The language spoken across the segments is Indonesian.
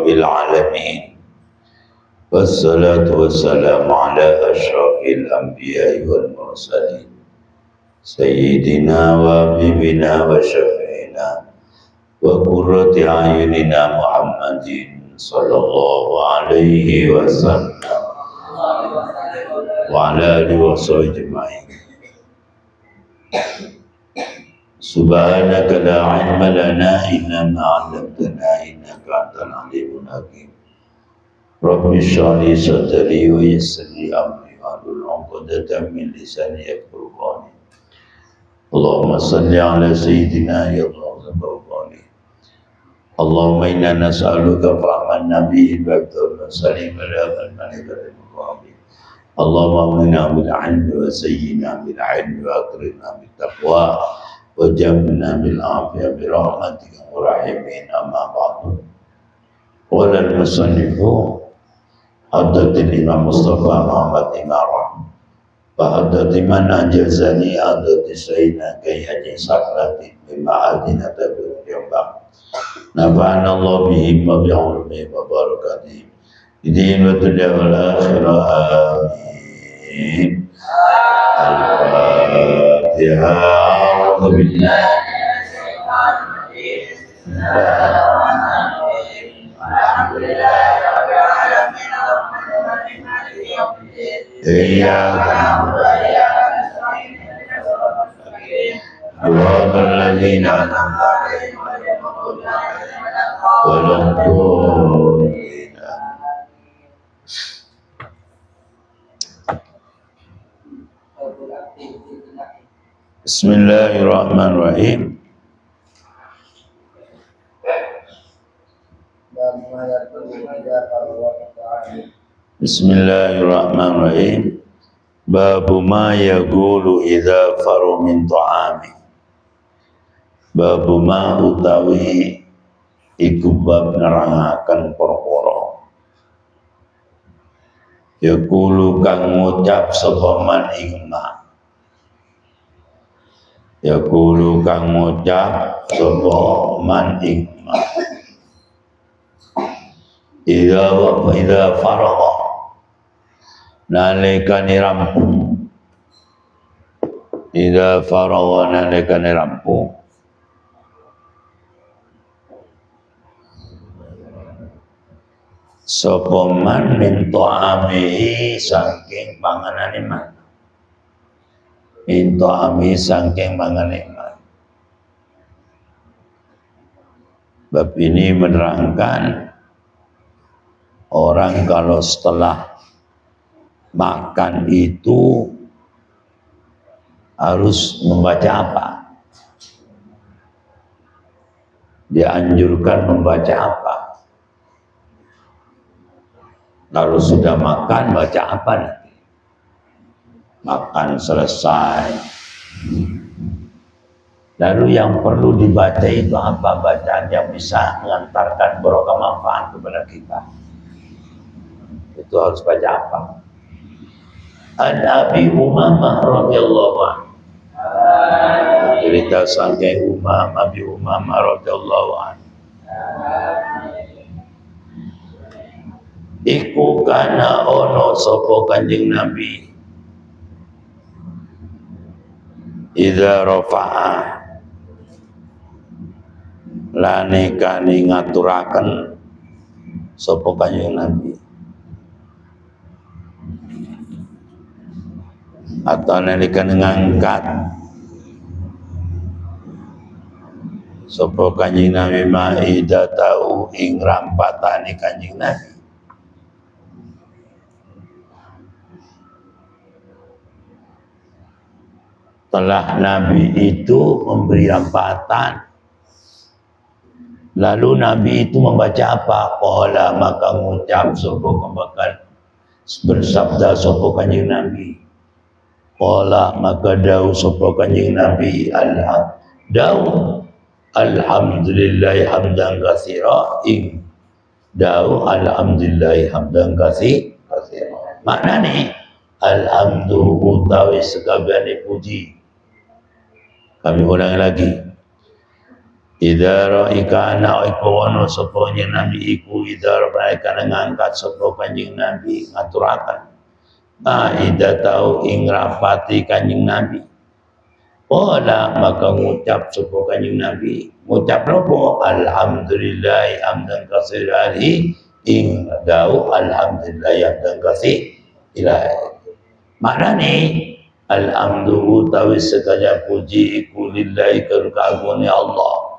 rabbil alamin. Wassalatu wassalamu ala asyrafil anbiya'i wal mursalin Sayyidina wa habibina wa syafi'ina wa qurrati a'yunina Muhammadin sallallahu alaihi wasallam wa ala alihi wa sahbihi ajma'in. Subhanaka la ilma lana illa ma 'allamtana innaka antal alimul hakim. Rabbi shrah li sadri wa yassir li amri wahlul 'uqdatam min lisani yafqahu qawli. Allahumma salli ala sayyidina ya Rabbana. Allahumma inna nas'aluka fahman nabiyil baqtul salim ala al-malaikatil muqarrabin. Allahumma inna bil 'ilmi wa sayyidina bil 'ilmi wa akrimna bit taqwa wa jamna bil afiyah bi rahmatika wa rahimin amma ba'du. Qala al-musannifu haddathil Imam Mustafa Muhammad Imarah wa haddathi man ajazani haddathi sayyidina Kyai Haji Sakrati min ma'adina tabi'ul Jombang. Nafa'ana Allah bihim wa bi'ulumi wa barakatihim idin wa dunya wal akhirah amin. Al-Fatihah. أعوذ بالله إياك نعبد وإياك نستعين صراط الذين أنعمت عليهم غير المغضوب عليهم ولا الضالين. Bismillahirrahmanirrahim. Bismillahirrahmanirrahim. Babu ma yaqulu idza faru min ta'ami. Babu ma utawi iku bab nerangaken perkara yaqulu kang ngucap sapa man ing ma. Yaqulu kang ngucap sapa man ing ma. Idza faragha nalikane rampung. Idza faragha nalikane rampung. Sapa man min ta'amihi saking panganane man. Min ta'amihi saking panganane man. Bab ini menerangkan orang kalau setelah makan itu harus membaca apa? Dianjurkan membaca apa? Kalau sudah makan baca apa nanti? Makan selesai. Lalu yang perlu dibaca itu apa? Bacaan yang bisa mengantarkan barokah manfaat kepada kita. Itu harus baca apa? An Abi Umamah radhiyallahu anhu. Cerita saking Abi Umamah radhiyallahu anhu. Iku kana ono sapa Kanjeng Nabi idza rafa'a lane kani ngaturaken sapa Kanjeng Nabi atau nalika ngangkat sapa Kanjeng Nabi maidatau ing rampatane Kanjeng Nabi. Setelah Nabi itu memberi rampatan, lalu Nabi itu membaca apa? Qala maka mengucap sapa kembakan bersabda sapa Kanjeng Nabi. Qala maka dawuh sapa Kanjeng Nabi alhamdulillah hamdan katsira ing dawuh alhamdulillah hamdan katsira. Maknane alhamdulillah utawi sekabehane puji. Kami ulang lagi. Idza ra'ika ana iku ono sapa nabi iku idza ra'ika ngangkat sapa kanjeng nabi ngaturaken idza tau ing rapati kanjeng nabi qala maka ngucap sapa kanjeng nabi ngucap napa alhamdulillah hamdan katsiran ing dau alhamdulillah hamdan katsiran maknane alhamdu utawi sekaya puji iku lillahi kagungane Allah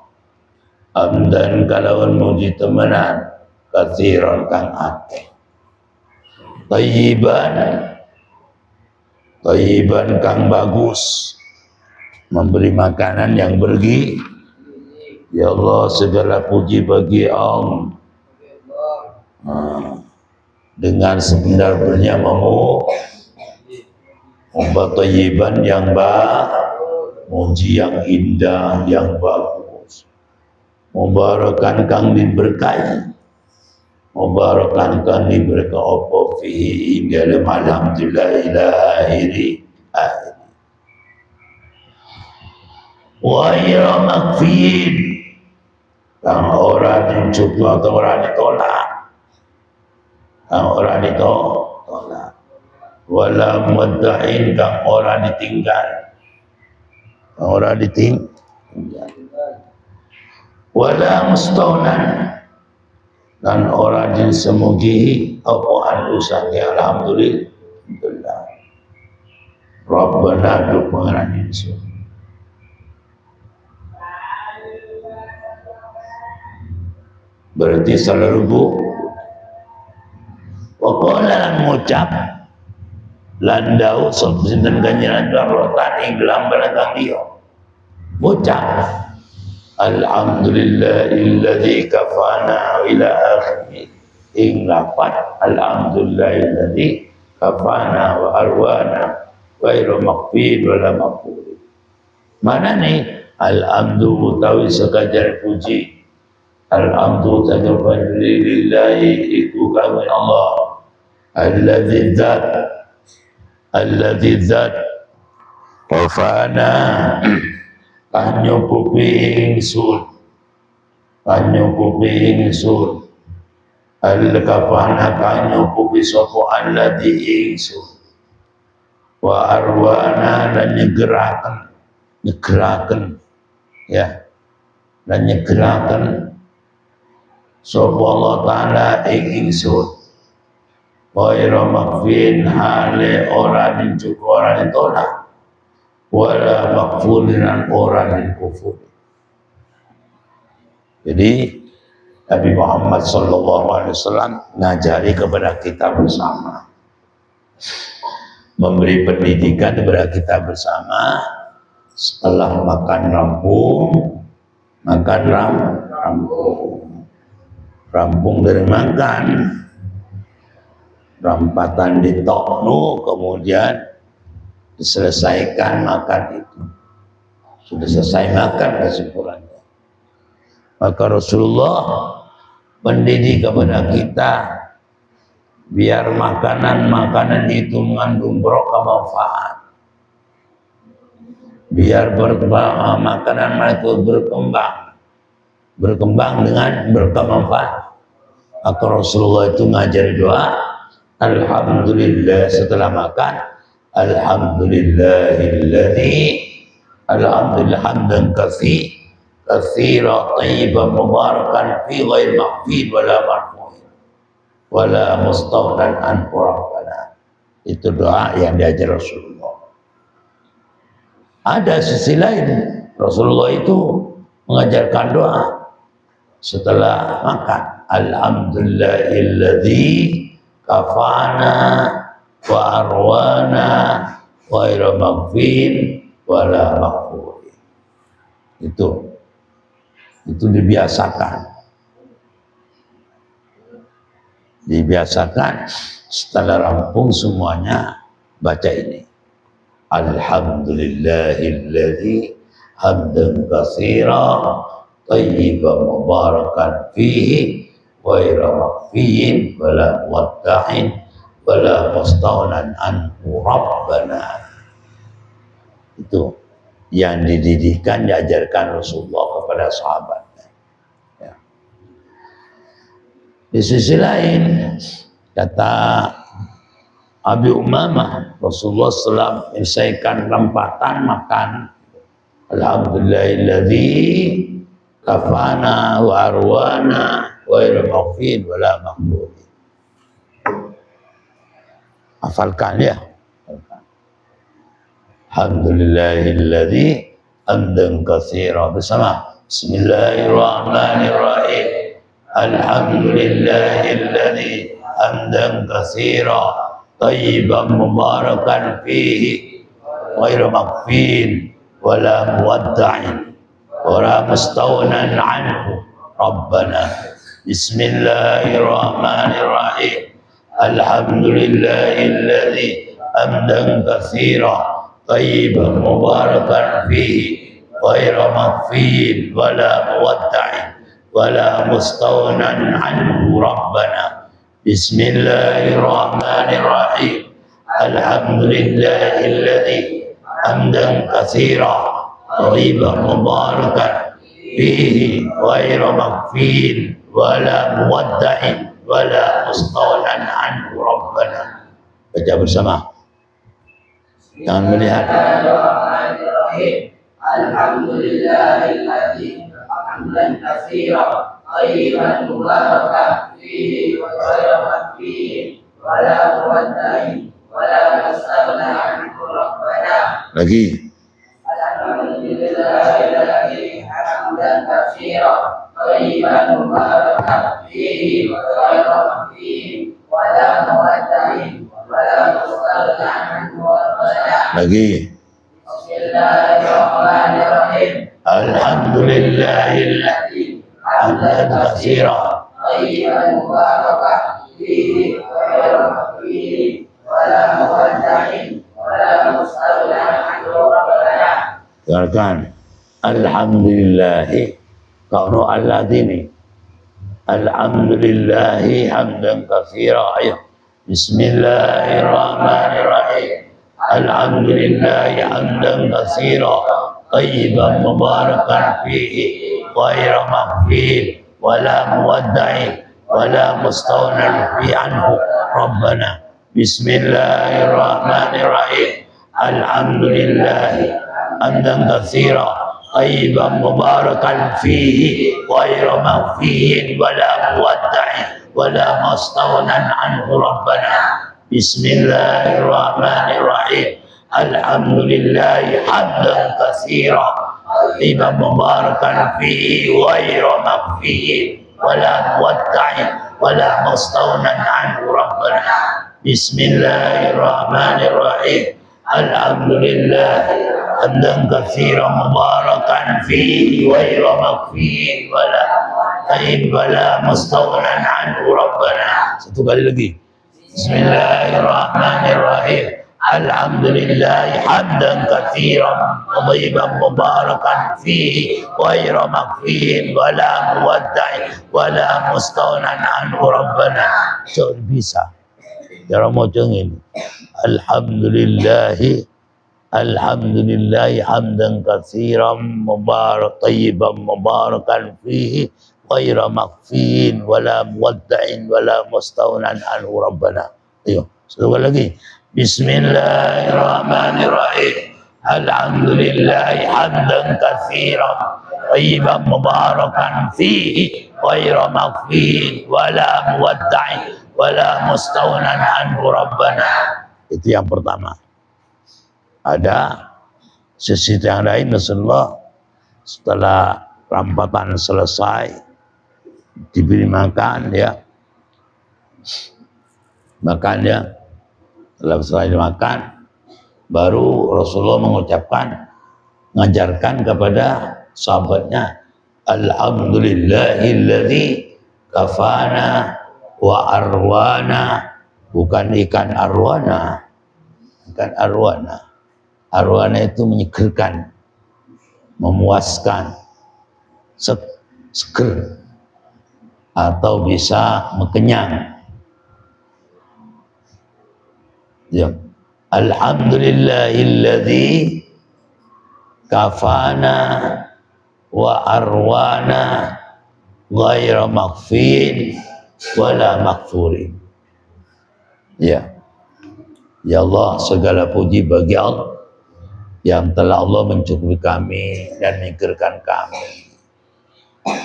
hamdan kalawan muji temenan katsiran kang akeh tayyiban kang bagus memberi makanan yang bergizi ya Allah segala puji bagi Allah dengan sebenar-benarnya membuat tayyiban yang muji yang indah yang bagus mubarakan kang diberkahi mubarakan kang diberkahi apa fihi dalam alhamdulillah ilahiri wa ira makfir kang ora dicoba atau ora ditolak kang ora ditolak wala mudda'in kang ora ditinggal kang ora ditinggal wala mustaunan dan orang disemugi apa anusannya alhamdulillah Rabbana du pengeran insun berarti salah rubu waqala ngucap landau sinten ganjaran rotan ing gelam barang dia ngucap alhamdulillahilladzi kafana ila akhir ing lafaz alhamdulillahilladzi kafana wa arwana ghairu maqfid wala maqfur mana nih alhamdu utawi sekajar puji alhamdu lillahi iku kagungane Allah alladzi zat kafana kan nyukupi ingsun al-kafana kan nyukupi sapa alladzi ingsun wa arwana dan nyegeraken ya dan nyegeraken sapa Allah taala ing ingsun wa ira makfin hale ora dicukup ora ditolak wala makfulinan orang yang kufur. Jadi Nabi Muhammad SAW ngajari kepada kita bersama, memberi pendidikan kepada kita bersama. Setelah makan rampung dari makan, rampatan ditokno kemudian diselesaikan makan itu. Sudah selesai makan kesimpulannya. Maka Rasulullah mendidik kepada kita biar makanan itu mengandung barokah manfaat. Biar makanan itu berkembang dengan berkah manfaat. Maka Rasulullah itu ngajari doa alhamdulillah setelah makan alhamdulillah hamdan katsira thayyiban mubarakan fi ghairi maqfid wala marfu'in wala mustawnan an rabbana. Itu doa yang diajar Rasulullah. Ada sisi lain Rasulullah itu mengajarkan doa setelah makan alhamdulillahilladzi kafana wa arwana ghairu maghfin wala maghfur. Itu dibiasakan setelah rampung semuanya baca ini alhamdulillahilladzi hamdan katsira thayyiban mubarakan fihi ghairu maghfin wala mudda'in wala mustaunan anhu rabbana. Itu yang dididihkan, diajarkan Rasulullah kepada sahabatnya. Ya. Di sisi lain, kata Abi Umamah, Rasulullah SAW menyelesaikan rempatan makan. Alhamdulillahilladzi kafana wa arwana wa irmaqfin wa la maqbul. Hafalkan ya. Alhamdulillahilladzi hamdan katsira bersama. Bismillahirrahmanirrahim. Alhamdulillahilladzi hamdan katsira tayyiban mubarakan fihi ghairu maqfin wala muwadda'in wala mustawnan anhu rabbana. Bismillahirrahmanirrahim. Alhamdulillahilladzi hamdan katsira tayyiban mubarakan fihi ghairu maqfin wala muwadda'in wala mustawnan anhu rabbana. Bismillahirrahmanirrahim. Alhamdulillahilladzi hamdan katsira tayyiban mubarakan fihi ghairu maqfin wala muwadda'in wala mustawnan anhu rabbana. Baca bersama. Jangan melihat. Alhamdulillahilladzi hamdan katsira tayyiban mubarakan fihi ghairu maqfin wala muwadda'in wala mustawnan anhu rabbana. Lagi. Alhamdulillahilladzi hamdan katsira tayyiban mubarakan fihi ghairu maqfin wala muwadda'in wala mustawnan anhu rabbana. Lagi. Bismillahirrahmanirrahim. Alhamdulillahilladzi hamdan katsira tayyiban mubarakan fihi ghairu maqfin wala muwadda'in wala mustawnan anhu rabbana. Dengarkan. Alhamdulillahi kauno alladini. Alhamdulillahi hamdan katsira. Ayo. Bismillahirrahmanirrahim. Alhamdulillahi hamdan katsira tayyiban mubarakan fihi ghairu maqfin wala muwadda'in wala mustawnan fi anhu rabbana. Bismillahirrahmanirrahim. Alhamdulillahi hamdan katsira tayyiban mubarakan fihi ghairu maqfin wala muwadda'in wala mustawnan anhu rabbana. Bismillahirrahmanirrahim. Alhamdulillahi hamdan katsira tayyiban mubarakan fihi ghairu maqfin wala muwadda'in wala mustawnan anhu rabbana. Bismillahirrahmanirrahim. Alhamdulillahi hamdan katsira mubarakan fihi ghairu maqfin wala muwadda'in wala mustawnan anhu rabbana. Satu kali lagi. Bismillahirrahmanirrahim. Alhamdulillahi hamdan katsiran tayyiban mubarakan fihi ghairu maqfin wala muwadda'in wala mustawnan anhu rabbana. So bisa. Cara macam ini. Alhamdulillahi hamdan katsiran tayyiban mubarakan fihi ghairu maqfin wala muwadda'in wala mustawnan anhu rabbana. Ayo, satu kali lagi. Bismillahirrahmanirrahim. Alhamdulillahi hamdan katsiran tayyiban mubarakan fihi ghairu maqfin wala muwadda'in wala mustawnan anhu rabbana. Itu yang pertama. Ada sisi yang lain, Rasulullah setelah rampatan selesai diberi makan ya, setelah selesai makan baru Rasulullah mengucapkan, mengajarkan kepada sahabatnya, Alhamdulillahilladzi kafana wa arwana. Bukan ikan arwana, bukan arwana. Arwana itu menyegerkan, memuaskan, seger, atau bisa mengenyang. Ya. Alhamdulillahilladzi kafana wa arwana ghaira maghfin wala maghfurin. Ya. Ya Allah, segala puji bagi Allah yang telah Allah mencukupi kami dan mengikrarkan kami.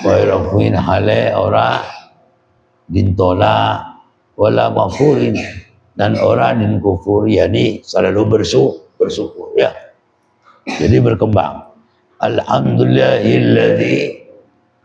Ghaira maghfin hale ora dintola wala maghfurin dan orang din kufur, yakni selalu bersyukur ya. Jadi berkembang. Alhamdulillahilladzi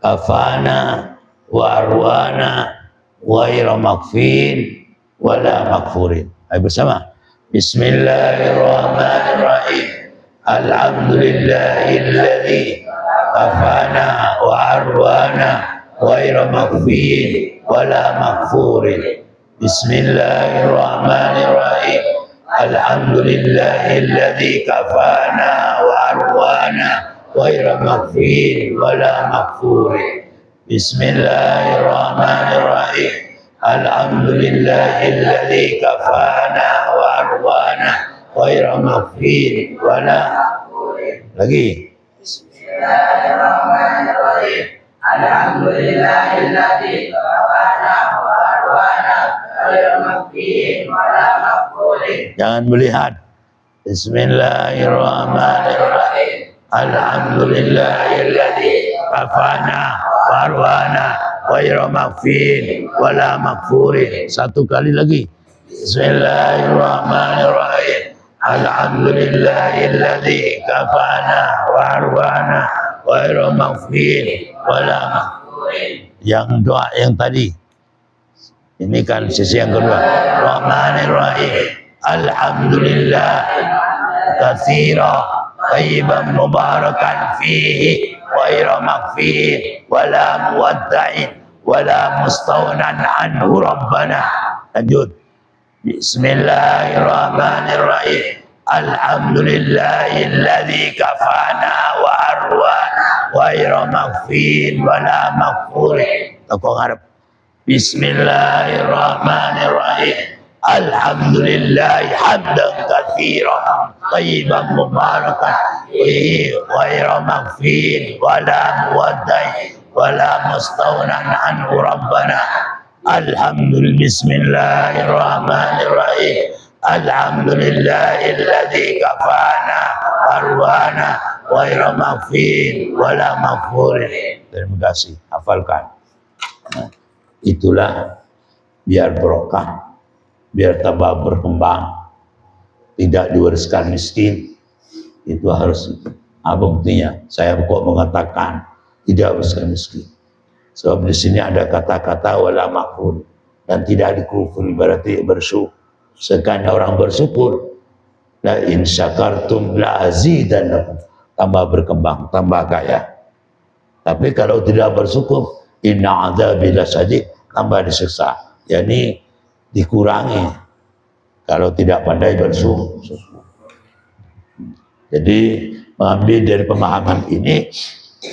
kafana wa arwana ghaira maghfin wala maghfurin. Ayo bersama. Bismillahirrahmanirrahim. Alhamdulillahilladzi kafana wa arwana ghaira maghfin wala maghfurin. Bismillahirrahmanirrahim. Alhamdulillahilladzi kafana wa arwana ghaira maghfin wala maghfurin. Bismillahirrahmanirrahim. Alhamdulillahilladzi kafana wa arwana ghaira maghfin wala maghfurin. Lagi. Bismillahirrahmanirrahim. Alhamdulillahilladzi kafana wa arwana ghaira maghfin wala maghfurin. Jangan melihat. Bismillahirrahmanirrahim. Alhamdulillahilladzi kafana wa arwana ghaira maghfin wala maghfurin. Satu kali lagi. Bismillahirrahmanirrahim. Alhamdulillahilladzi kafana wa arwana ghaira maghfin wala maghfurin. Yang doa yang tadi. Ini kan sisi yang kedua. Rahmanirrahim. Alhamdulillah katsira tayyiban mubarakan fihi ghaira maghfin wala muwadda'in wala mustawnan anhu rabbana. Lanjut. Bismillahirrahmanirrahim. Alhamdulillahilladzi kafana wa arwana ghaira maghfin wala maghfurin. Tokoh ngarep. Bismillahirrahmanirrahim. Alhamdulillahi hamdan katsiran tayyiban mubarakan fihi ghaira maghfin wala muwadda'in wala mustawnan anhu rabbana. Bismillahirrahmanirrahim. Alhamdulillahilladzi kafana arwana ghaira maghfin wala maghfurin. Terima kasih, hafalkan. Nah, itulah biar berkah, biar tambah berkembang, tidak diwariskan miskin. Itu harus apa buktinya? Saya kok mengatakan tidak diwariskan miskin. Sebab di sini ada kata-kata wala maghfur dan tidak dikufuri, berarti bersyukur. Sekali orang bersyukur, la in syakartum la azidannakum, tambah berkembang, tambah kaya. Tapi kalau tidak bersyukur, inna adzabi lasyadid, tambah disiksa, yakni dikurangi kalau tidak pandai bersyukur. Jadi mengambil dari pemahaman ini,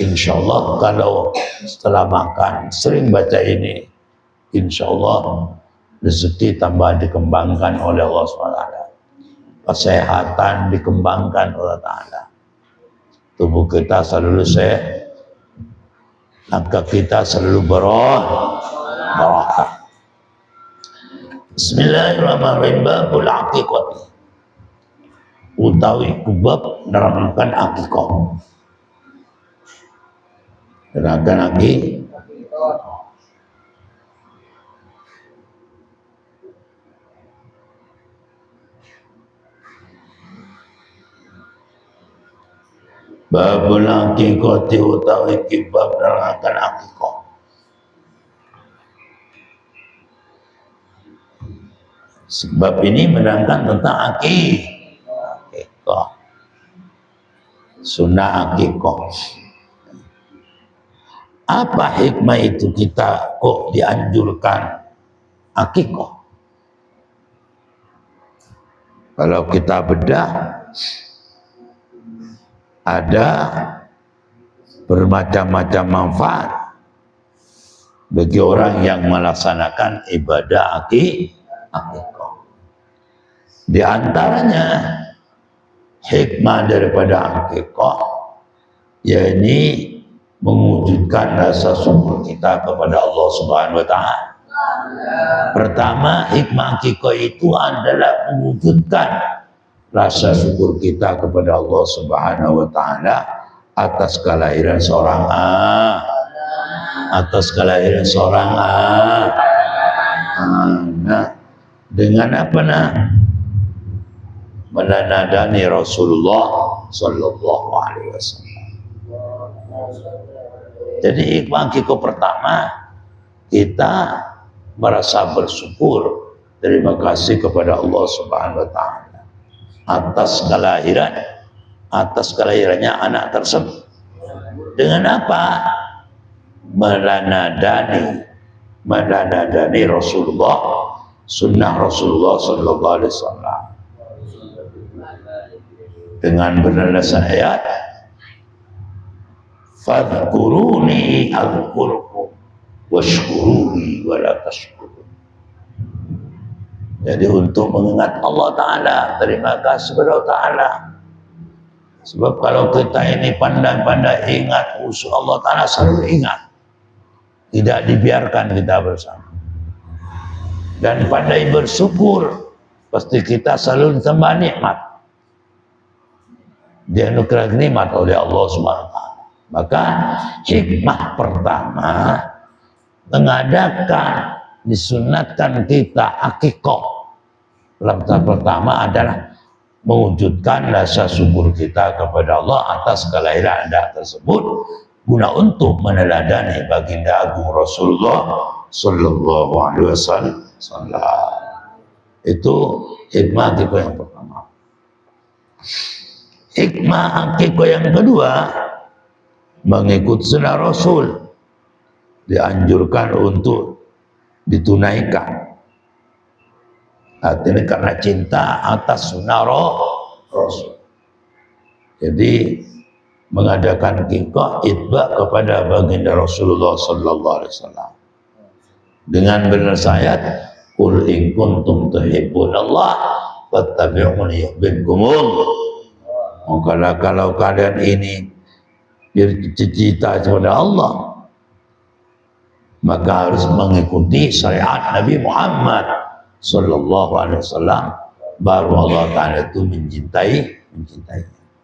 insya Allah kalau setelah makan sering baca ini, insya Allah rezeki tambah dikembangkan oleh Allah SWT, kesehatan dikembangkan oleh Ta'ala, tubuh kita selalu sehat, maka kita selalu barakah. Bismillahirrahmanirrahim. Babul aqiqah, utawi kubab nerangkan akikah. Nerangkan akikah. Babul aqiqah, utawi kubab nerangkan akikah. Sebab ini menerangkan tentang akikah, sunnah akikah. Apa hikmah itu kita kok dianjurkan akikah? Kalau kita bedah, ada bermacam-macam manfaat bagi orang yang melaksanakan ibadah akikah. Di antaranya hikmah daripada akikah yakni mewujudkan rasa syukur kita kepada Allah Subhanahu wa taala. Pertama, hikmah akikah itu adalah mewujudkan rasa syukur kita kepada Allah Subhanahu wa taala atas kelahiran seorang anak. Dengan apa nak? Menanadani Rasulullah sallallahu alaihi wasallam. Jadi hikmah akikah pertama, kita merasa bersyukur, terima kasih kepada Allah Subhanahu wa taala atas kelahirannya anak tersebut. Dengan apa? Menanadani Rasulullah, sunnah Rasulullah sallallahu alaihi wasallam. Dengan berdasar ayat, fadhkuruni azkurkum washkuruni wala tashkurun. Jadi untuk mengingat Allah Ta'ala, terima kasih kepada Allah Ta'ala. Sebab kalau kita ini pandai-pandai ingat usul Allah Ta'ala, selalu ingat, tidak dibiarkan kita bersama. Dan pandai bersyukur, pasti kita selalu ditambah nikmat, dianugerah nikmat oleh Allah Subhanahu wa taala. Maka hikmah pertama mengadakan, disunatkan kita akikah. Tahap pertama adalah mewujudkan rasa syukur kita kepada Allah atas kelahiran anak tersebut, guna untuk meneladani baginda agung Rasulullah sallallahu alaihi wasallam. Itu hikmah akikah yang pertama. Hikmah akikah yang kedua, mengikut sunnah Rasul, dianjurkan untuk ditunaikan. Artinya karena cinta atas sunnah Rasul. Jadi mengadakan akikah itba kepada baginda Rasulullah sallallahu alaihi wasallam dengan bernasihat, qul in kuntum tuhibbunallah fattabi'uni yuhibbukumullah. Kalau kalian ini bercita kepada Allah, maka harus mengikuti syariat Nabi Muhammad sallallahu alaihi wasallam, baru Allah Ta'ala itu mencintai.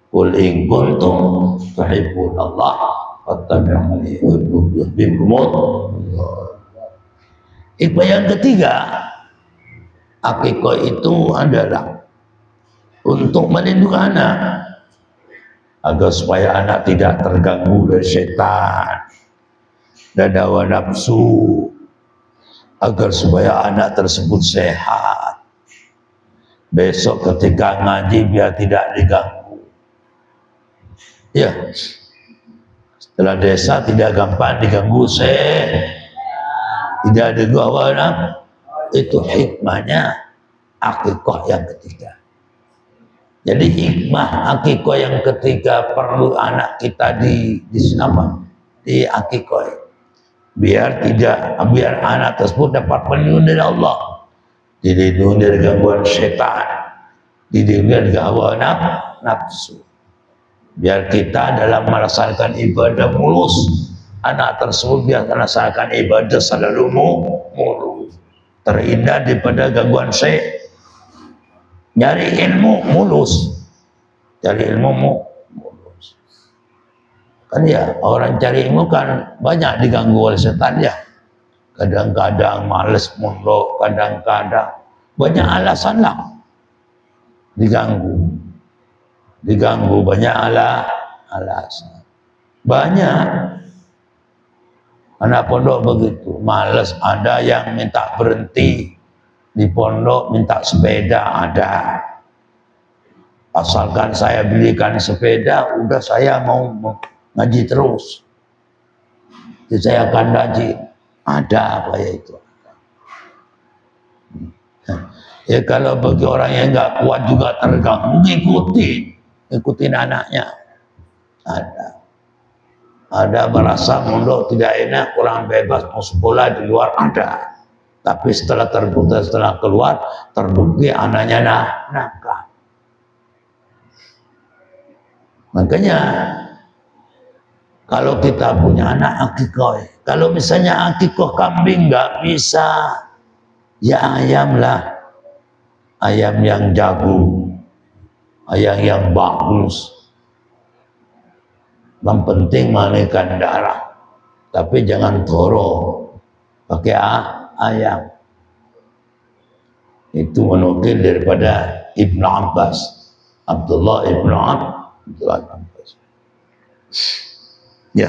Qul in kuntum tuhibbunallah fattabi'uni yuhibbukumullah. Hikmah yang ketiga, akikah itu adalah untuk melindungi anak, agar supaya anak tidak terganggu dari setan dan hawa nafsu, agar supaya anak tersebut sehat. Besok ketika ngaji biar tidak diganggu. Ya, setelah desa tidak gampang diganggu tidak ada hawa nafsu. Itu hikmahnya akikah yang ketiga. Jadi hikmah akikah yang ketiga, perlu anak kita di akikah, biar anak tersebut dapat perlindungan dari Allah, dilindungi dari gangguan setan, dilindungi dari hawa nafsu. Biar kita dalam melaksanakan ibadah mulus, anak tersebut biar melaksanakan ibadah selalu mulus, terhindar daripada gangguan setan. Nyari ilmu mulus, kan ya, orang cari ilmu kan banyak diganggu oleh setan ya. Kadang-kadang males mondok, kadang-kadang banyak alasan lah diganggu banyak alasan, banyak anak pondok begitu males. Ada yang minta berhenti di pondok, minta sepeda, ada. Asalkan saya belikan sepeda, udah saya mau ngaji terus. Jadi saya akan ngaji. Ada apa ya itu? Ya kalau bagi orang yang nggak kuat juga terganggu, ikutin anaknya. Ada merasa mondok tidak enak, kurang bebas, mau sekolah di luar, ada. Tapi setelah keluar terbukti anaknya nakal. Makanya Kalau kita punya anak akikoh, kalau misalnya akikoh kambing nggak bisa, ya ayam lah, ayam yang jago, ayam yang bagus. Yang penting mandikan darah, tapi jangan toro, pakai ayam. Itu menukil daripada Ibnu Abbas, Abdullah Ibnu Abbas. Ya,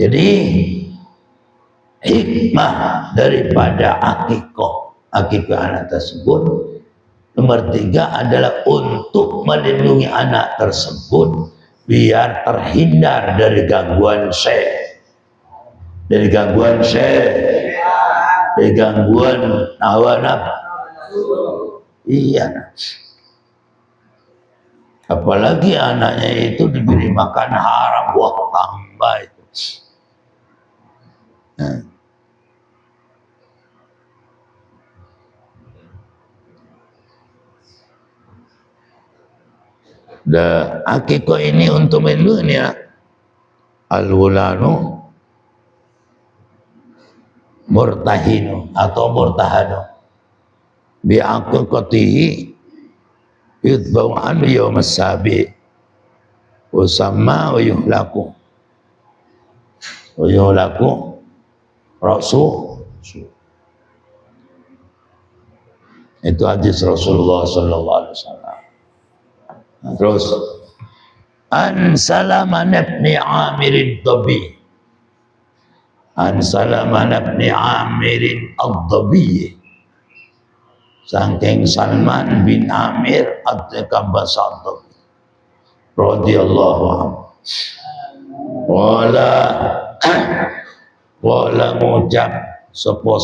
jadi hikmah daripada akikoh anak tersebut nomor 3 adalah untuk melindungi anak tersebut biar terhindar dari gangguan dari gangguan hawa nafsu. Iya. Apalagi anaknya itu diberi makan haram, wah tambah itu. Akikoh ini untuk melindungi ya. Al-wulanu murtahinu atau murtahanu bi'aqiqatihi yudbau anhu yawm as-sabi wa samma wa yuhlaku rasul. Itu hadis Rasulullah sallallahu alaihi wasallam. Terus an Salaman ibn Amir ad-Dabi, an Salaman ibn Amir ad-Dabi, saking Salman bin Amir ad-Dabi radhiyallahu anhu. Wala ngucap sapa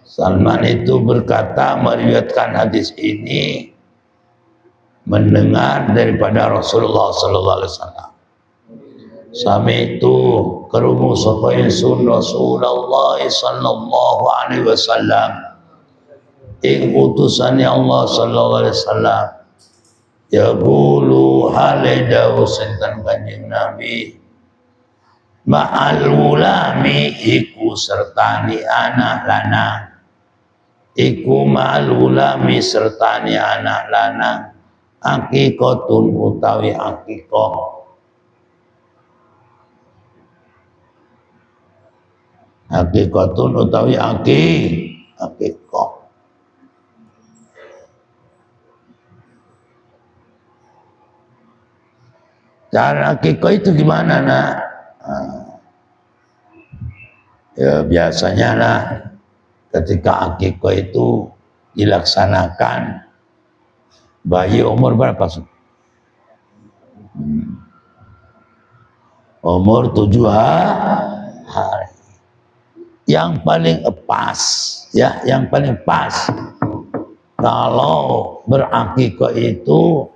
Salman itu berkata, meriwayatkan hadis ini mendengar daripada Rasulullah sallallahu alaihi wasallam. Sami itu kerumu sapa ingsun Rasulullah sallallahu alaihi wasallam ing utusane Allah sallallahu alaihi wasallam yaqulu halidawu sinten Kanjeng Nabi ma'al ulami iku sertani anak lanang, iku ma'al ulami sertani anak lanang akikotun utawi akikoh. Akikotun utawi akikoh. Cara akikoh itu gimana nak? Ya biasanya lah ketika akikoh itu dilaksanakan bayi umur berapa? Umur 7 hari. Yang paling pas, ya, yang paling pas kalau berakikoh itu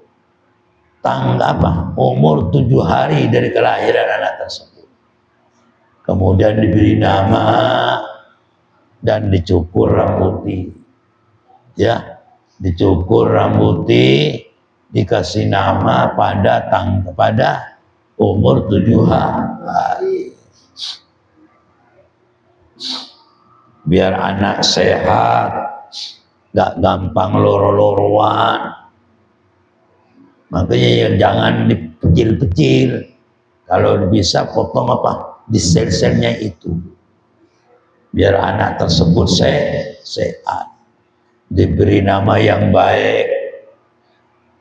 umur 7 hari dari kelahiran anak tersebut. Kemudian diberi nama dan dicukur rambutnya, ya, dicukur rambutnya, dikasih nama pada umur 7 hari. Biar anak sehat, gak gampang loro-loroan. Makanya ya jangan dipecil-pecil. Kalau bisa potong di sel-selnya itu. Biar anak tersebut sehat. Diberi nama yang baik,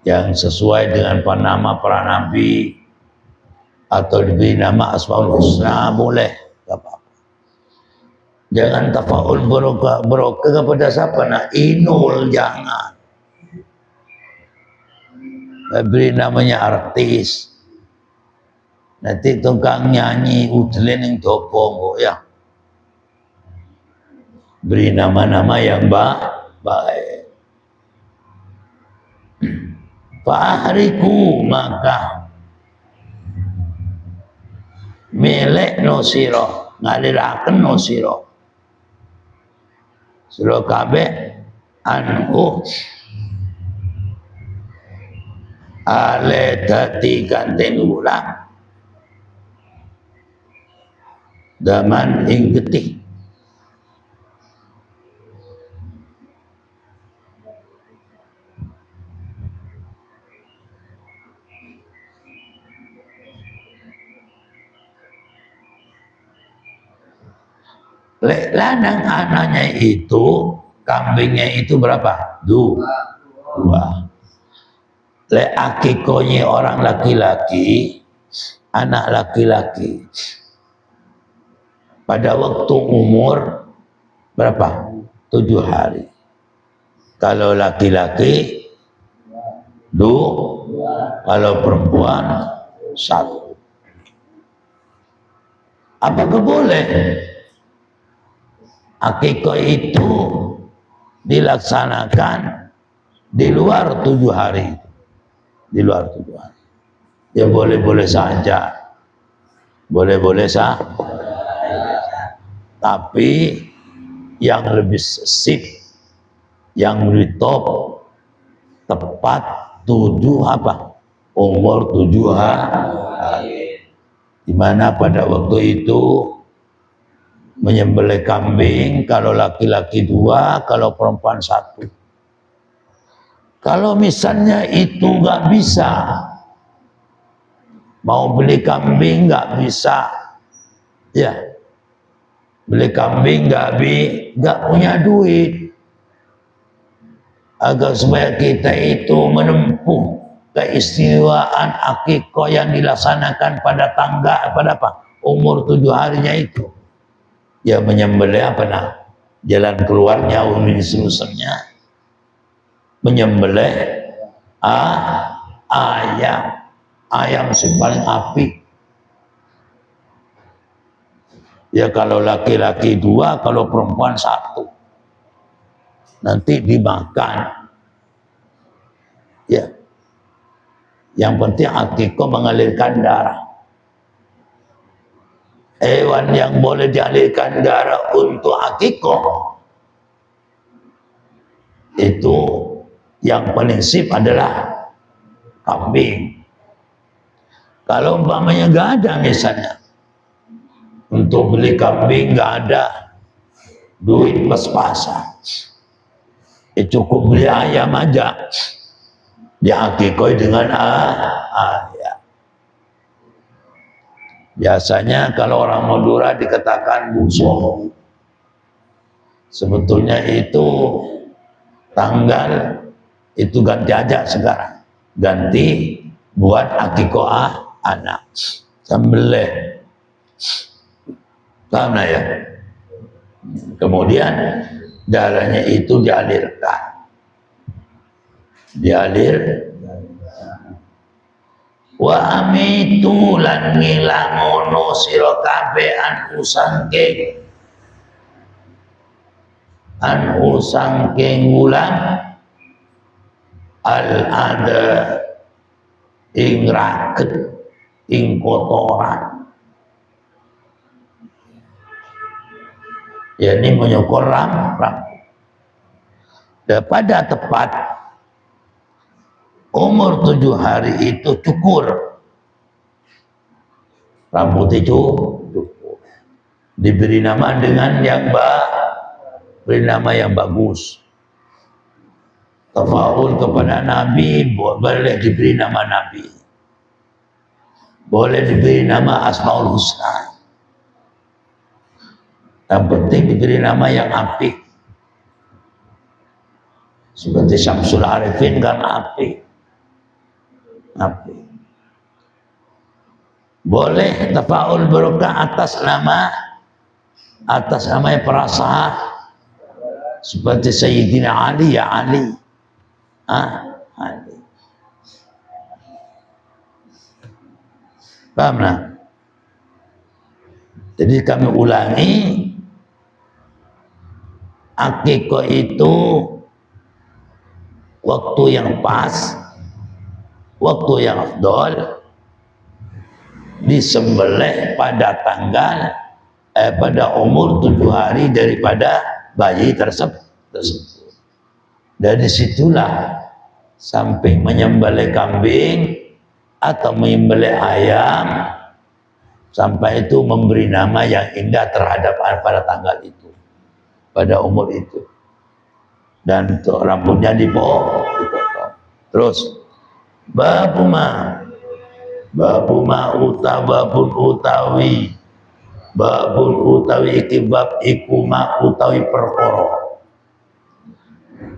yang sesuai dengan nama para nabi, atau diberi nama Asmaul Husna boleh, gak apa-apa. Jangan tafaul berokah kepada siapa? Nah, Inul jangan. Beri namanya artis. Nanti tukang nyanyi udlen yang topong ya. Beri nama-nama yang baik. Fahriku maka melek no siro, ngaliraken no siro. Siro kabeh ale dadi ganten ulang daman ing getih. Lek lanang anaknya itu, kambingnya itu berapa? Dua. Lek akikonya orang laki-laki, anak laki-laki, pada waktu umur berapa? 7 hari. Kalau laki-laki 2, kalau perempuan 1. Apakah boleh akikah itu dilaksanakan di luar 7 hari? Di luar 7 hari. Ya boleh-boleh saja. Boleh-boleh saja. Tapi yang lebih sip, yang lebih top, tepat 7 apa? Umur 7 hari. Di mana pada waktu itu menyembelih kambing, kalau laki-laki 2, kalau perempuan 1. Kalau misalnya itu nggak bisa, mau beli kambing nggak bisa, ya beli kambing nggak punya duit, agar supaya kita itu menempuh keistimewaan akikah yang dilaksanakan pada pada apa? Umur 7 harinya itu. Ya menyembelih apa nah? Jalan keluarnya umum seluruhnya menyembelih ayam paling apik. Ya kalau laki-laki 2, kalau perempuan 1. Nanti dimakan. Ya. Yang penting akikah mengalirkan darah. Hewan yang boleh dialirkan darah untuk akikah itu yang paling sip adalah kambing. Kalau umpamanya nggak ada misalnya untuk beli kambing, nggak ada duit pas-pasan, cukup beli ayam aja, diakikah dengan ayam. Biasanya kalau orang Madura dikatakan busok. Sebetulnya itu tanggal itu ganti aja sekarang. Ganti buat akikah anak. Sembelih. Paham ya? Kemudian darahnya itu dialirkan. Wa amitu lan ngilangono sira kabeh anu sangking wulan al-ada ing raket ing kotoran, yakni menyukur rambut. Pada tepat umur 7 hari itu cukur rambut itu, cukur. Diberi nama dengan beri nama yang bagus. Tafaul kepada Nabi, boleh diberi nama Nabi, boleh diberi nama Asmaul Husna. Yang penting diberi nama yang apik. Seperti Syamsul Arifin kan apik. Boleh tafaul barokah atas nama perasaan seperti Sayyidina Ali, ya Ali. Ali. Paham nah? Jadi kami ulangi, akikah itu waktu yang pas, waktu yang afdol, disembelih pada pada umur 7 hari daripada bayi tersebut. Dari situlah sampai menyembelih kambing atau menyembelih ayam, sampai itu memberi nama yang indah terhadap pada tanggal itu, pada umur itu, dan rambutnya dipotong. Terus babun utawi iki bab iku ma utawi perkara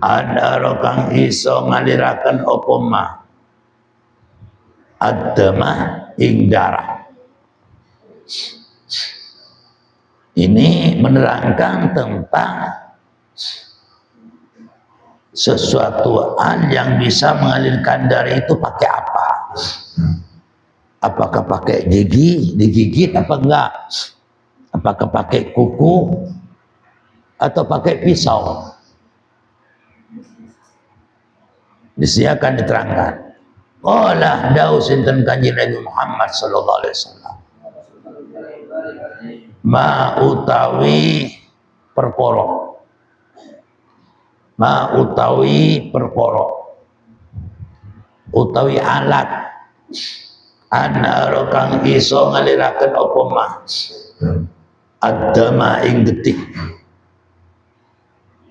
ada kang iso ngaliraken apa ma adama ing darah. Ini menerangkan tentang sesuatu hal yang bisa mengalirkan darah itu pakai apa? Apakah pakai gigi, digigit apa enggak? Apakah pakai kuku atau pakai pisau? Di sini akan diterangkan. Qala dawu sinten Kanjeng Nabi Muhammad sallallahu alaihi wasallam. Ma utawi perkara. Ma utawi perkara. Utawi alat ana kang iso ngaliraken apa mah adama ing getih.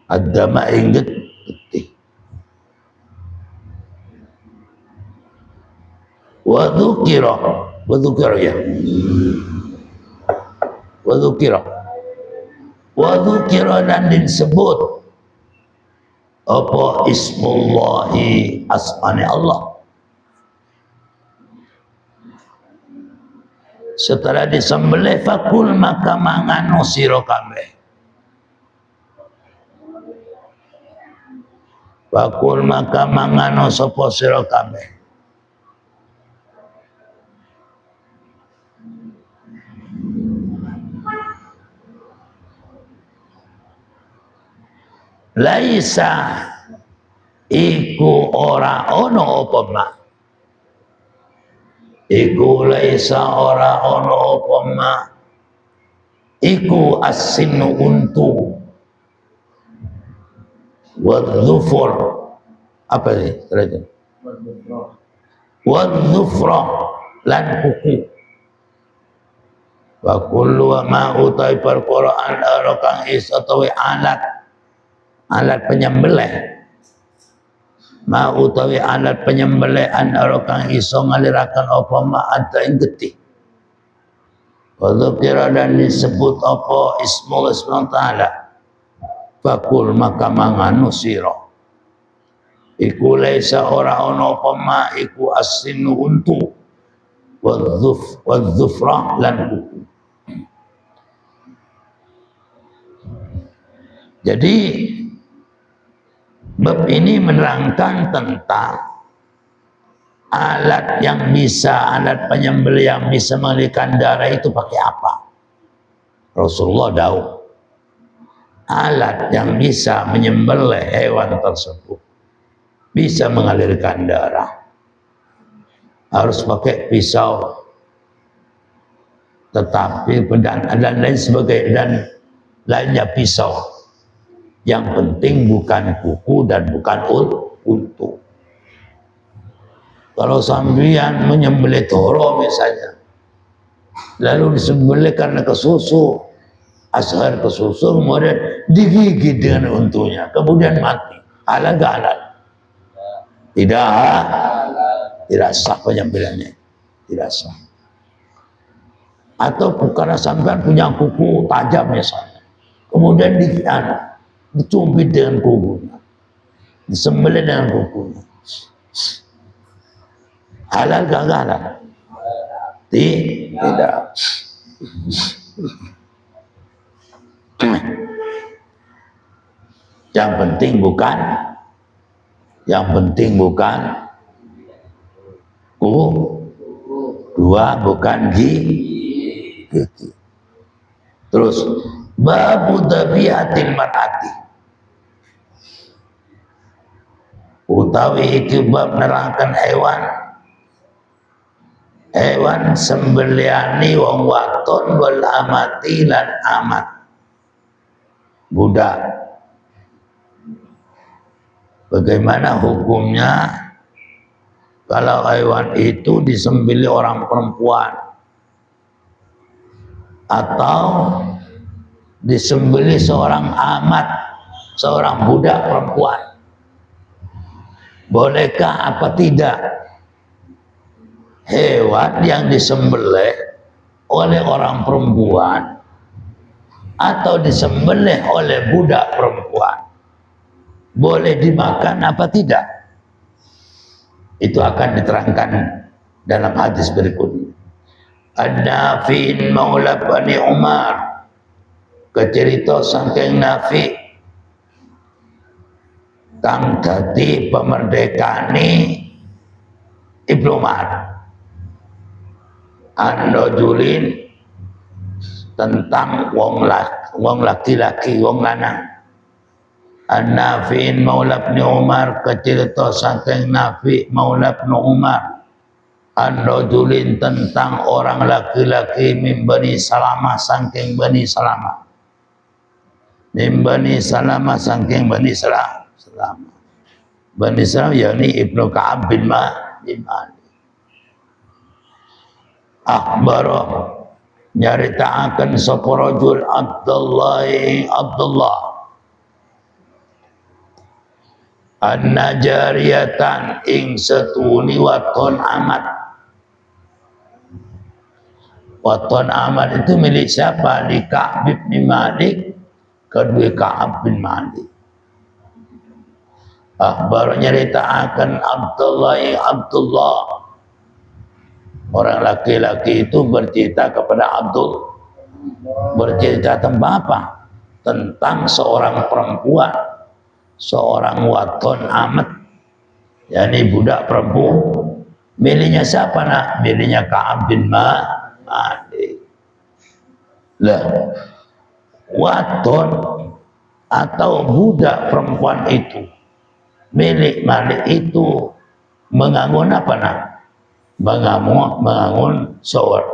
Adama ing getih. Wadukira ya. Wadukira dan disebut apa ismullahi asmane Allah. Setelah disembelih fakul maka mangano sira kabeh. Fakul maka mangano sapa sira kabeh. Laisa iku ora ono apa ma. Iku laisa ora ono apa ma. Iku asinu untu. Wadzufur. Apa ini? Wadzufra lan kuku. Wa kullu ma utai perkoraan kang isa tawi alat penyembelih, ma utawi alat penyembelih ana kang iso ngaliraken apa ma ada ing getih. Wadzukira dan disebut apa ismul ta'ala. Fakul maka manganu sira. Iku laisa ora ana apa ma iku asinu untu. Wadzufra lan kuku. Jadi bab ini menerangkan tentang alat yang bisa, alat penyembelih yang bisa mengalirkan darah itu pakai apa. Rasulullah tahu alat yang bisa menyembelih hewan tersebut bisa mengalirkan darah harus pakai pisau, tetapi dan lain sebagainya, dan lainnya pisau. Yang penting bukan kuku dan bukan untu. Kalau sambian menyembelih toro misalnya, lalu disembelih karena kesusu, ashar kesusu, kemudian digigit dengan untunya, kemudian mati. Halal gak halal? Tidak sah penyembelihannya, tidak sah. Atau karena sambian punya kuku tajam misalnya, kemudian dicubit dengan kukunya, disembelih dengan kukunya. Halal gak halal? Tidak. Yang penting dua, bukan gigi. Terus babu dhabihatil mar'ati, utawi iki bab nerangkan hewan sembelihani wong waton wal amati lan amat budak. Bagaimana hukumnya kalau hewan itu disembelih orang perempuan atau disembelih seorang amat, seorang budak perempuan? Bolehkah apa tidak hewan yang disembelih oleh orang perempuan atau disembelih oleh budak perempuan boleh dimakan apa tidak? Itu akan diterangkan dalam hadis berikutnya. An-Nafi' maula Bani Umar, kecerita saking Nafi kang dadi pemerdekane Ibnu Umar. An-rajulin tentang wong laki-laki, wong lanang. An-Nafi'in maula Ibnu Umar, kecerita saking Nafi maula Ibnu Umar. An-rajulin tentang orang laki-laki min Bani Salamah, saking Bani Salamah. Min Bani Salamah, saking Bani Salamah. Bani Salamah yakni Ibnu Ka'ab bin Malik. Akhbara nyaritakan sapa rajul Abdullah anna jariyatan ing setuni waton amat. Waton amat itu milik siapa? Li Ka'ab bin Malik, kedua Ka'ab bin Malik. Akhbar nyaritakan Abdullah orang laki-laki itu bercerita kepada Abdul, bercerita tentang apa? Tentang seorang perempuan, seorang waton amat, yakni budak perempuan. Miliknya siapa nak? Miliknya Ka'ab bin Malik. Lah, waton atau budak perempuan itu milik Malik itu mengangun apa nak? Mengangun sawar,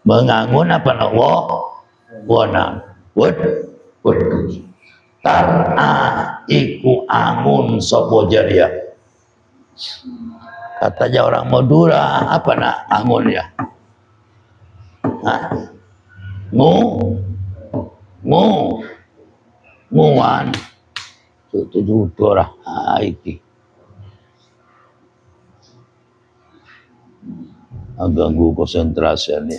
mengangun apa nak? Wana wedhus. Tar'a iku angun sapa jariyah. Katanya orang Madura, apa nak angun ya? Nguan itu juga lah. Iki ganggu konsentrasi nih.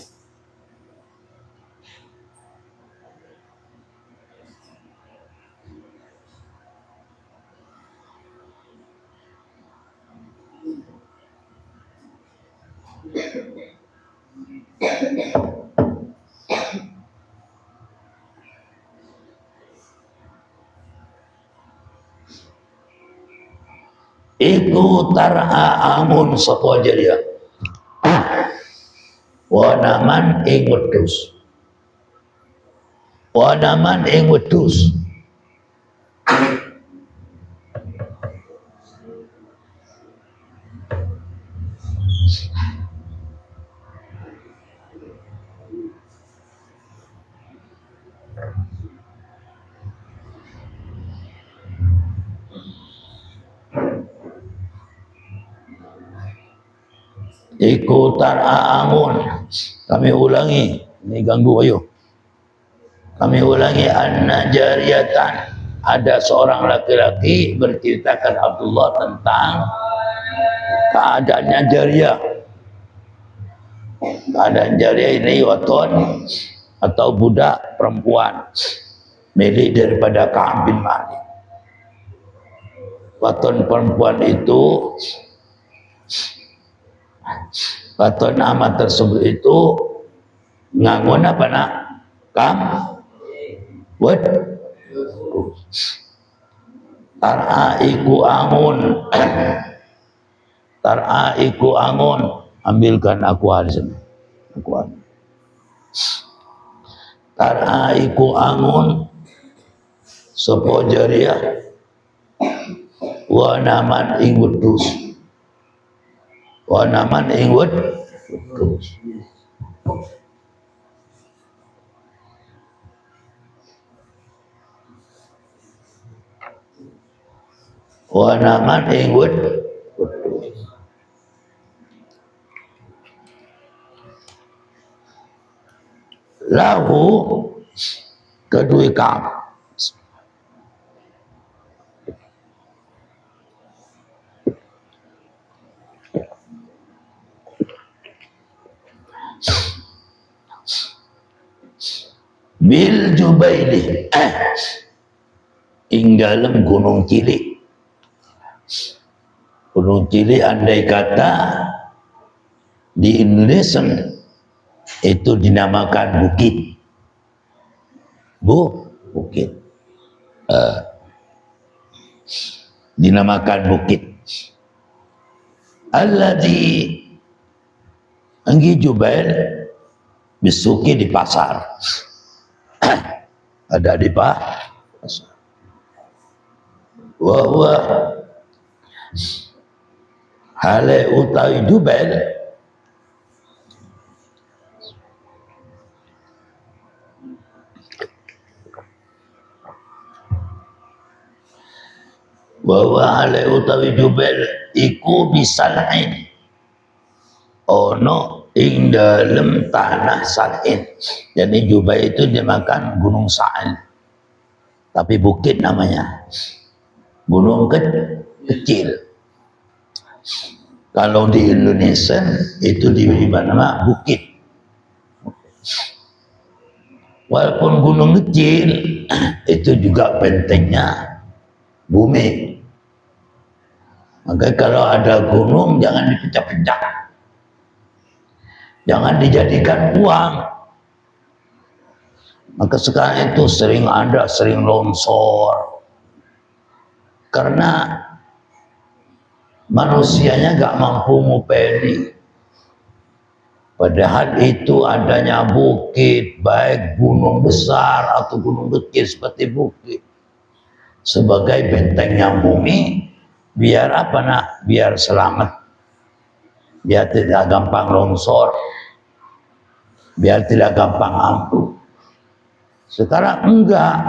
Iku tar'a amun sapa jariyah wa naman ing wedhus, wa naman ing wedhus. Iku tar'a amun. Kami ulangi, ini ganggu ayo. Kami ulangi, anna jariyatan, ada seorang laki-laki berceritakan Abdullah tentang keadaannya jariyah. Keadaan jariyah ini waton atau budak perempuan milik daripada Ka'ab bin Malik. Waton perempuan itu, waton amat tersebut itu ngangun apa nak? Tar'a iku angun. Tar'a iku angun. Ambilkan aku di sini. Tar'a iku angun sapa jariyah wa naman ing wedhus. Wa naman ing wedhus. wa naman ing lahu kedua kang bil Jubaili ing dalam gunung cilik. Gunung cilik andai kata di Indonesia itu dinamakan bukit. Bukit. Dinamakan bukit. Alladzi anggi Jubail bisuki di pasar. Ada di pasar. Wa hale utawi Jubail bahwa hale utawi Jubail iku bisal'in ono ing dalam tanah Sal'in. Jadi Jubail itu dimakan gunung Sa'il, tapi bukit namanya, gunung kecil. Kalau di Indonesia itu diberi nama bukit. Walaupun gunung kecil, itu juga bentengnya bumi. Maka kalau ada gunung jangan dipecah-pecah, jangan dijadikan uang. Maka sekarang itu sering longsor karena manusianya gak mampu ngupeni. Padahal itu adanya bukit, baik gunung besar atau gunung kecil seperti bukit, sebagai bentengnya bumi, biar apa nak? Biar selamat, biar tidak gampang longsor, biar tidak gampang ambruk. Sekarang enggak,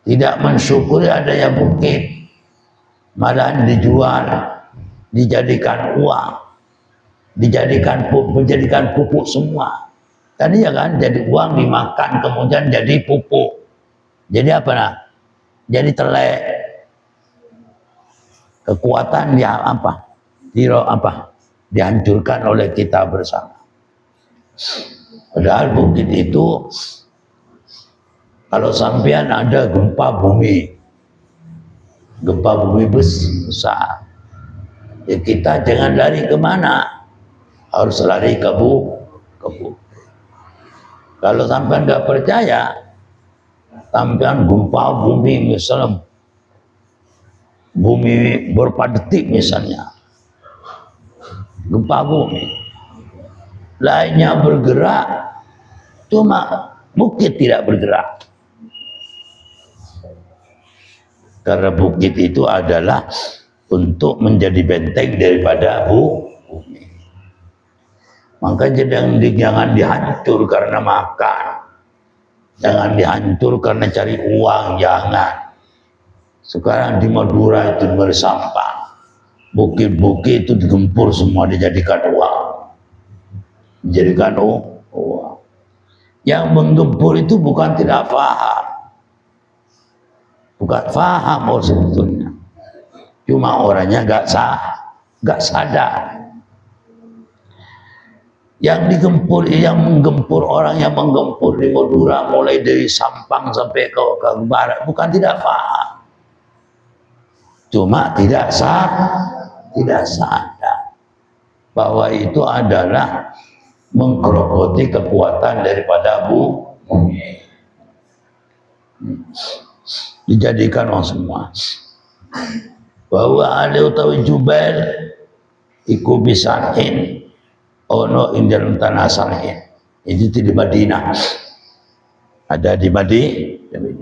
tidak mensyukuri adanya bukit, malah dijual, dijadikan uang, menjadikan pupuk semua. Tadi ya kan, jadi uang dimakan kemudian jadi pupuk. Jadi apa nak? Jadi telek. Kekuatan dia apa? Dihancurkan oleh kita bersama. Padahal bukit itu kalau sampean ada gempa bumi besar, ya kita jangan lari kemana, harus lari ke bukit. Kalau sampean nggak percaya, sampean gempa bumi misalnya, bumi berapa detik misalnya, gempa bumi, lainnya bergerak, cuma bukit tidak bergerak. Karena bukit itu adalah untuk menjadi benteng daripada bumi. Maka jangan dihancur karena makan, jangan dihancur karena cari uang, jangan. Sekarang di Madura itu bersampah, bukit-bukit itu digempur semua, dijadikan uang, dijadikan uang. Yang menggempur itu bukan tidak paham, bukan paham sebetulnya, cuma orangnya gak sadar. Yang menggempur orang yang menggempur di Madura mulai dari Sampang sampai ke barat bukan tidak paham, cuma tidak sadar bahwa itu adalah menggerogoti kekuatan daripada bumi. Dijadikan orang semua. Bahwa ada utawi Jubail iku bisain ono ing dalam tanah Sal'in. Itu di Madinah. Ada di Madinah.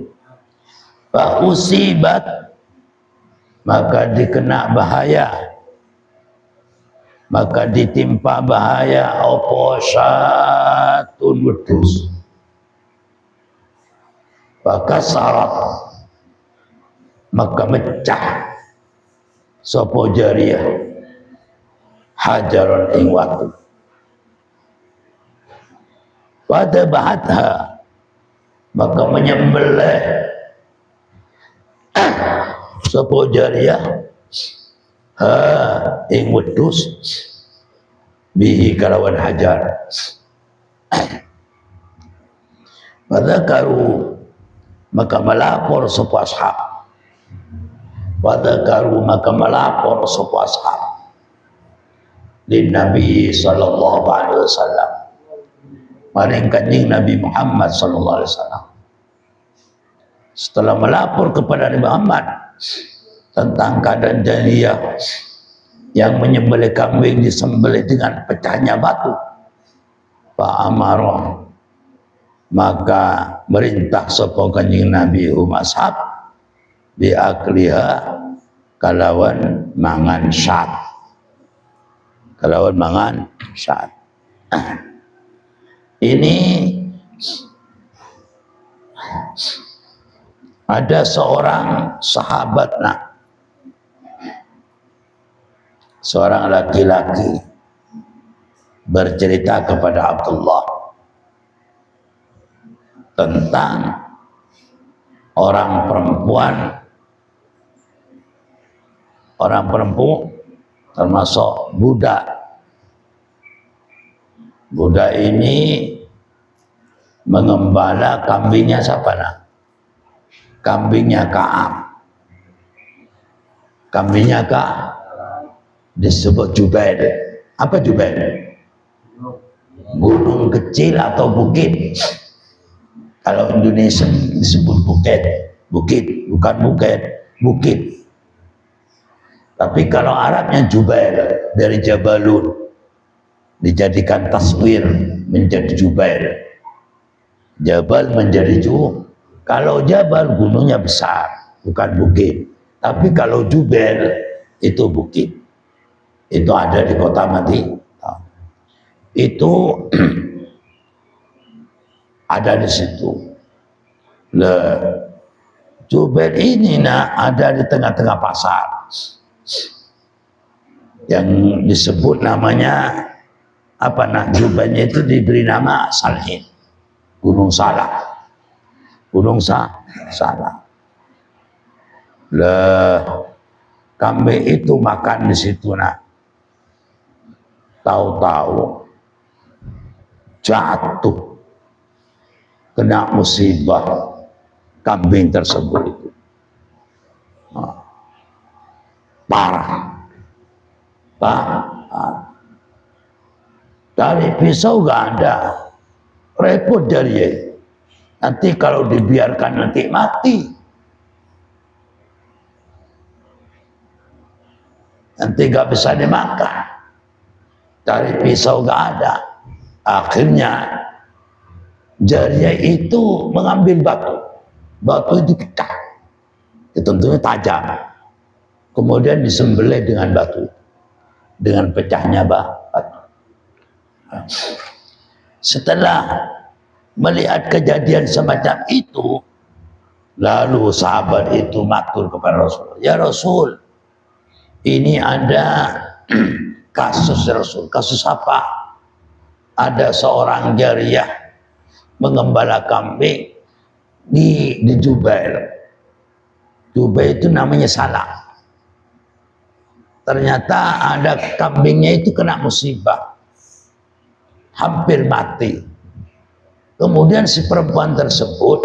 Fa usibat, maka dikena bahaya, maka ditimpa bahaya apa satun wedhus. Maka syarat maka mecah sapa jariyah hajaron ing watu. Pada bahatha maka menyembelih sapa jariyah ha ing wedhus bihi kalawan hajar. Pada karu maka melapor sapa ashab. Pada karu maka melapor sapa ashab lin Nabi sallallahu alaihi wasallam. Maring kanjeng Nabi Muhammad sallallahu alaihi wasallam. Setelah melapor kepada Nabi Muhammad tentang keadaan jariyah yang menyembelih kambing disembelih dengan pecahnya batu, fa amara maka merintah sapa kanjeng Nabi ashab bi akliha kalawan mangan syat. Kalawan mangan syat. Ini ada seorang sahabat, seorang laki-laki bercerita kepada Abdullah tentang orang perempuan termasuk budak. Budak ini mengembala kambingnya siapa nak? Kambingnya Ka'ab. Kambingnya Ka'ab disebut Jubair. Apa Jubair? Gunung kecil atau bukit. Kalau Indonesia disebut bukit. Bukit, bukan bukit. Bukit. Tapi kalau Arabnya Jubair, dari Jabalun. Dijadikan taswir menjadi Jubair. Jabal menjadi kalau Jabal gunungnya besar, bukan bukit. Tapi kalau Jubair itu bukit. Itu ada di kota Madinah. Itu ada di situ. Jubair ini ada di tengah-tengah pasar. Yang disebut namanya Jubairnya itu diberi nama Salhin. Gunung Salah. Gunung Salah. Kambing itu makan di situ Tahu-tahu jatuh kena musibah kambing tersebut itu. Parah. Dari pisau gak ada, repot dari nanti kalau dibiarkan nanti mati, nanti gak bisa dimakan. Dari pisau gak ada, akhirnya jariyah itu mengambil batu itu pecah, tentunya tajam, kemudian disembelih dengan batu, dengan pecahnya batu. Setelah melihat kejadian semacam itu, lalu sahabat itu matur kepada Rasul, ya Rasul, ini ada kasus Rasul. Kasus apa? Ada seorang jariyah mengembala kambing di Jubair. Jubair itu namanya Salah. Ternyata ada kambingnya itu kena musibah, hampir mati. Kemudian si perempuan tersebut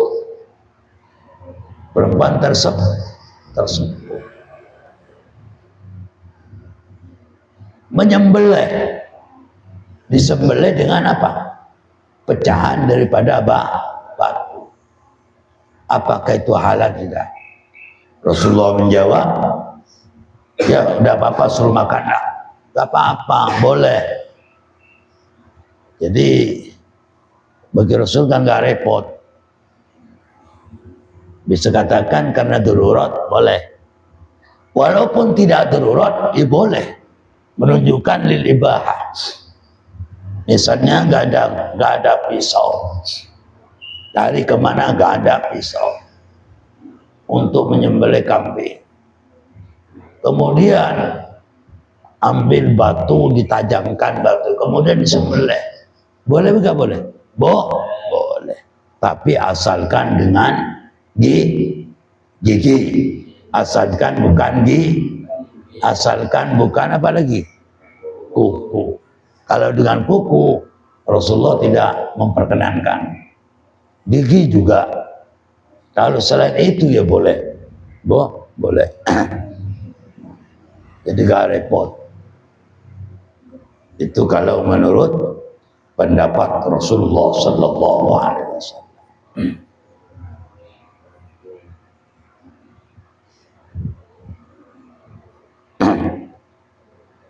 menyembelih, disembelih dengan apa? Pecahan daripada batu. Apakah itu halal tidak? Rasulullah menjawab, ya udah apa-apa, suruh makan, gak apa-apa, boleh. Jadi bagi Rasul kan gak repot, bisa katakan karena darurat boleh, walaupun tidak darurat ya boleh, menunjukkan lil ibahah. Misalnya gak ada pisau, dari kemana gak ada pisau, untuk menyembelih kambing. Kemudian ambil batu, ditajamkan batu, kemudian disembelih. Boleh enggak boleh? Boleh. Tapi asalkan dengan gigi. Asalkan bukan asalkan bukan apa lagi? Kuku. Kalau dengan kuku, Rasulullah tidak memperkenankan. Gigi juga. Kalau selain itu ya boleh. Boleh. Jadi gak repot. Itu kalau menurut pendapat Rasulullah Sallallahu Alaihi Wasallam.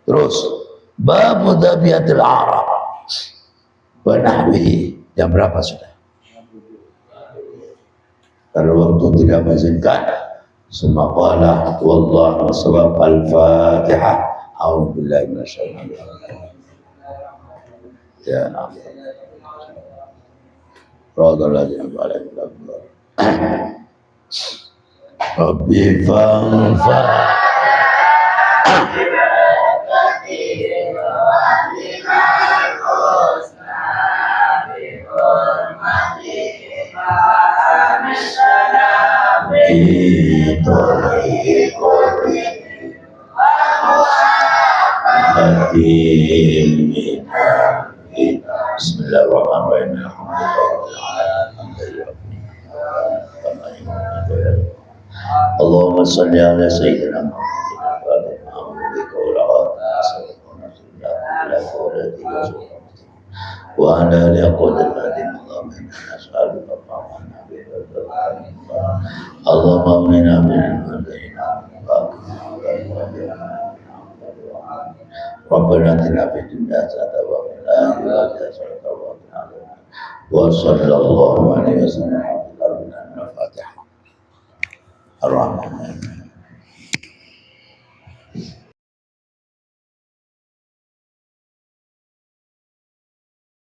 Terus bab mudabiyatil Arab wa nahwihi. Jam berapa sudah? Kalau waktu tidak mengizinkan, semua qala wallahu wasallam al-Fatihah. A'udzubillahi minasyaitonir rajim. Ya Allah. Radallahu alaihi wa sallam. Rabbi fanfa Bismillahirrahmanirrahim. Allahumma salli ala sayyidina Muhammad wa ala alihi Allahumma inna Rabbana atina fid dunya hasanatan wa fil akhirati hasanatan wa qina adzabannar. Wa sallallahu alaihi wasallam. Al-Fatihah. Ar-Rahman.